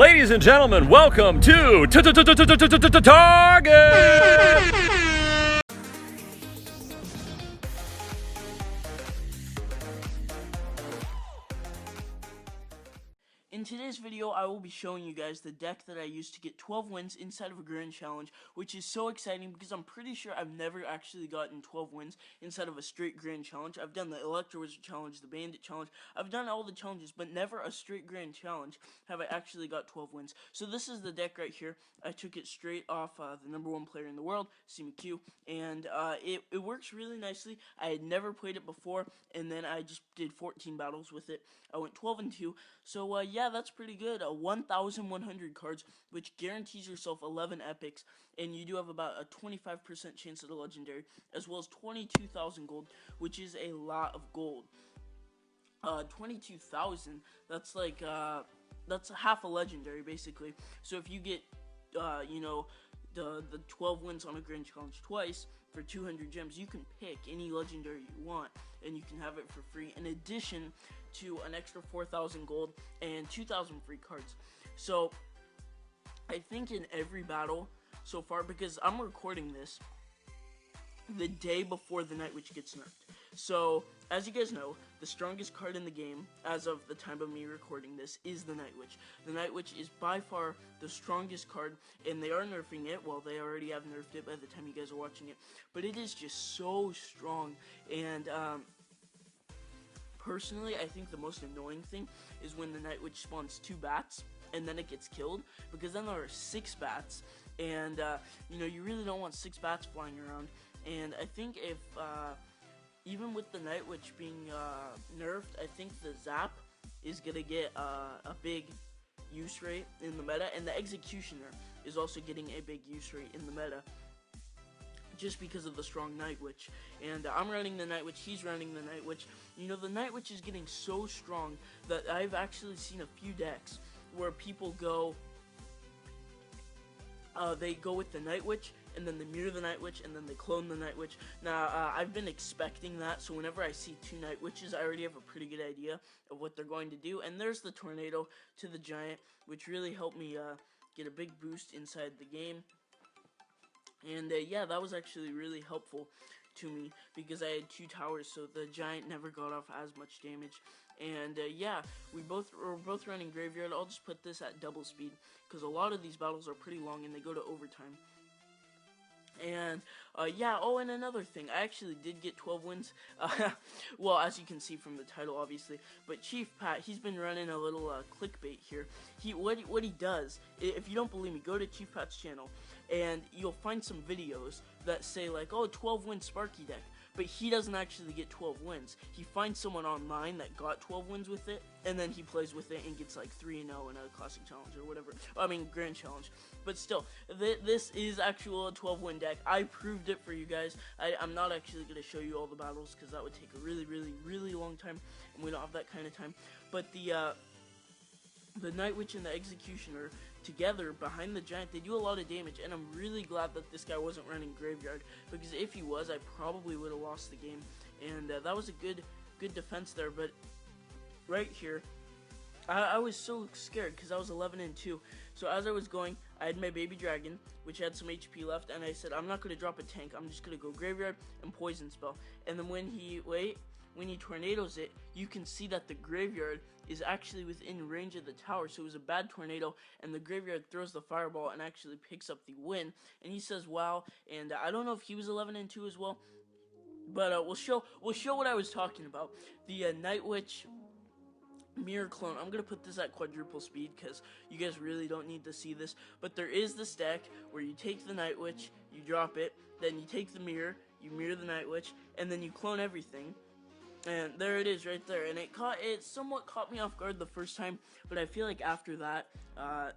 Ladies and gentlemen, welcome to Target! In today's video, I will be showing you guys the deck that I used to get 12 wins inside of a Grand Challenge, which is so exciting because I'm pretty sure I've never actually gotten 12 wins inside of a straight Grand Challenge. I've done the Electro Wizard Challenge, the Bandit Challenge, I've done all the challenges, but never a straight Grand Challenge have I actually got 12 wins. So this is the deck right here. I took it straight off the #1 player in the world, CMQ, and it works really nicely. I had never played it before, and then I just did 14 battles with it. I went 12-2, so yeah, that's pretty good. 1,100 cards, which guarantees yourself 11 epics, and you do have about a 25% chance at a legendary, as well as 22,000 gold, which is a lot of gold. 22,000, that's like, that's half a legendary, basically. So if you get, you know, the 12 wins on a Grand Challenge twice for 200 gems, you can pick any legendary you want, and you can have it for free, in addition to an extra 4,000 gold and 2,000 free cards. So I think in every battle so far, because I'm recording this the day before the Night Witch gets nerfed. So, as you guys know, the strongest card in the game, as of the time of me recording this, is the Night Witch. The Night Witch is by far the strongest card, and they are nerfing it. Well, they already have nerfed it by the time you guys are watching it. But it is just so strong, and personally, I think the most annoying thing is when the Night Witch spawns 2 bats, and then it gets killed, because then there are 6 bats, and, you know, you really don't want 6 bats flying around. And I think if, even with the Night Witch being nerfed, I think the Zap is going to get a big use rate in the meta, and the Executioner is also getting a big use rate in the meta, just because of the strong Night Witch. And I'm running the Night Witch, he's running the Night Witch. You know, the Night Witch is getting so strong that I've actually seen a few decks where people go, they go with the Night Witch, and then they mirror the Night Witch, and then they clone the Night Witch. Now, I've been expecting that, so whenever I see 2 Night Witches, I already have a pretty good idea of what they're going to do. And there's the Tornado to the Giant, which really helped me get a big boost inside the game. And yeah, that was actually really helpful to me, because I had 2 towers, so the Giant never got off as much damage. And yeah, we're both running Graveyard. I'll just put this at double speed, because a lot of these battles are pretty long and they go to overtime. And yeah, oh, and another thing, I actually did get 12 wins, well, as you can see from the title, obviously, but Chief Pat, he's been running a little clickbait here. What he does, if you don't believe me, go to Chief Pat's channel, and you'll find some videos that say, like, oh, 12 win Sparky deck, but he doesn't actually get 12 wins. He finds someone online that got 12 wins with it, and then he plays with it and gets like 3-0 in a Classic Challenge or whatever. I mean, Grand Challenge. But still, this is actual 12-win deck. I proved it for you guys. I'm not actually going to show you all the battles, because that would take a really, really, really long time, and we don't have that kind of time. But the Night Witch and the Executioner together behind the Giant, they do a lot of damage, and I'm really glad that this guy wasn't running Graveyard, because if he was, I probably would have lost the game. And that was a good defense there. But right here, I was so scared, because I was 11-2. So as I was going, I had my Baby Dragon, which had some HP left, and I said, I'm not going to drop a tank, I'm just going to go Graveyard and Poison Spell. And then when he tornadoes it, you can see that the Graveyard is actually within range of the tower, so it was a bad tornado, and the Graveyard throws the Fireball and actually picks up the win, and he says, wow. And I don't know if he was 11-2 as well, but we'll show what I was talking about. The Night Witch Mirror clone, I'm going to put this at quadruple speed, because you guys really don't need to see this, but there is this deck where you take the Night Witch, you drop it, then you take the mirror, you mirror the Night Witch, and then you clone everything. And there it is right there, and it somewhat caught me off guard the first time, but I feel like after that,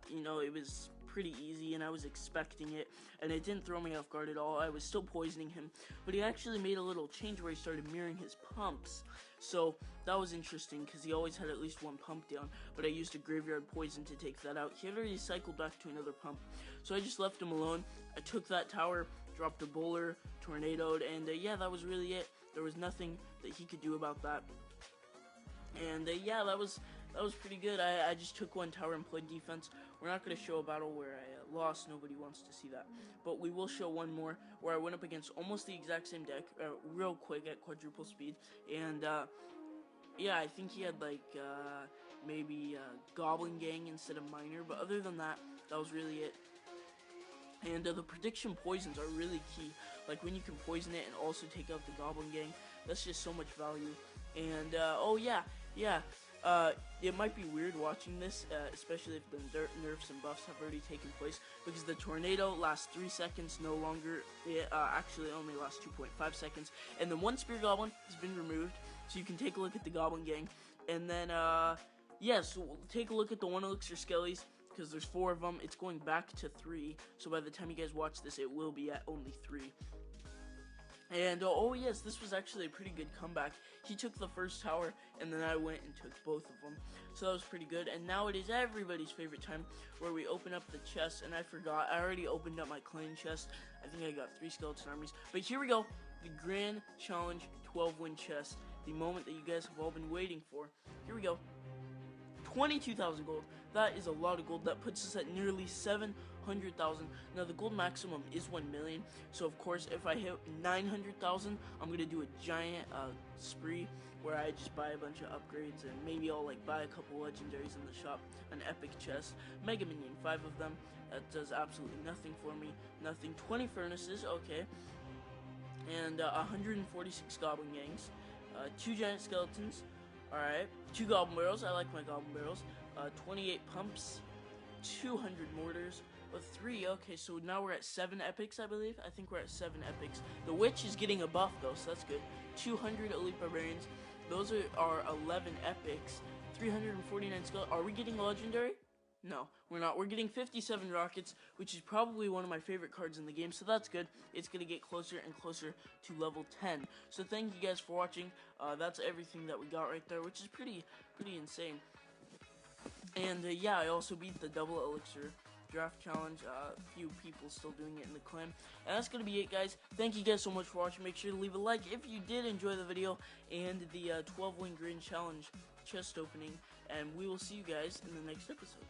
you know, it was pretty easy, and I was expecting it, and it didn't throw me off guard at all. I was still poisoning him, but he actually made a little change where he started mirroring his pumps, so that was interesting, because he always had at least 1 pump down, but I used a Graveyard Poison to take that out. He had already cycled back to another pump, so I just left him alone. I took that tower, dropped a bowler, tornadoed, and yeah, that was really it. There was nothing that he could do about that. And yeah, that was that was pretty good. I just took one tower and played defense. We're not going to show a battle where I lost. Nobody wants to see that. But we will show one more where I went up against almost the exact same deck, real quick at quadruple speed. And, yeah, I think he had, like, maybe Goblin Gang instead of Miner. But other than that, that was really it. And the prediction poisons are really key. Like, when you can poison it and also take out the Goblin Gang, that's just so much value. And, oh, yeah, it might be weird watching this, especially if the nerfs and buffs have already taken place, because the tornado lasts 3 seconds, no longer, it actually only lasts 2.5 seconds, and then one Spear Goblin has been removed, so you can take a look at the Goblin Gang, and then, yeah, so we'll take a look at the 1 Elixir Skellies, because there's 4 of them. It's going back to 3, so by the time you guys watch this, it will be at only 3. And, oh yes, this was actually a pretty good comeback. He took the first tower, and then I went and took both of them. So that was pretty good. And now it is everybody's favorite time, where we open up the chest. And I forgot, I already opened up my clan chest. I think I got 3 skeleton armies. But here we go, the Grand Challenge 12-win chest. The moment that you guys have all been waiting for. Here we go. 22,000 gold. That is a lot of gold. That puts us at nearly 700,000. Now the gold maximum is 1 million. So of course, if I hit 900,000, I'm gonna do a giant spree where I just buy a bunch of upgrades, and maybe I'll like buy a couple legendaries in the shop, an epic chest, Mega Minion, 5 of them. That does absolutely nothing for me. Nothing. 20 furnaces. Okay. And 146 goblin gangs. 2 giant skeletons. Alright, 2 goblin barrels, I like my goblin barrels, 28 pumps, 200 mortars, 3, okay, so now we're at 7 epics, I believe. I think we're at 7 epics. The witch is getting a buff, though, so that's good. 200 elite barbarians, those are 11 epics, 349 skeletons. Are we getting a legendary? No, we're not. We're getting 57 rockets, which is probably one of my favorite cards in the game, so that's good. It's going to get closer and closer to level 10. So thank you guys for watching. That's everything that we got right there, which is pretty insane. And yeah, I also beat the double elixir draft challenge. A few people still doing it in the clan. And that's going to be it, guys. Thank you guys so much for watching. Make sure to leave a like if you did enjoy the video and the 12-win grand challenge chest opening. And we will see you guys in the next episode.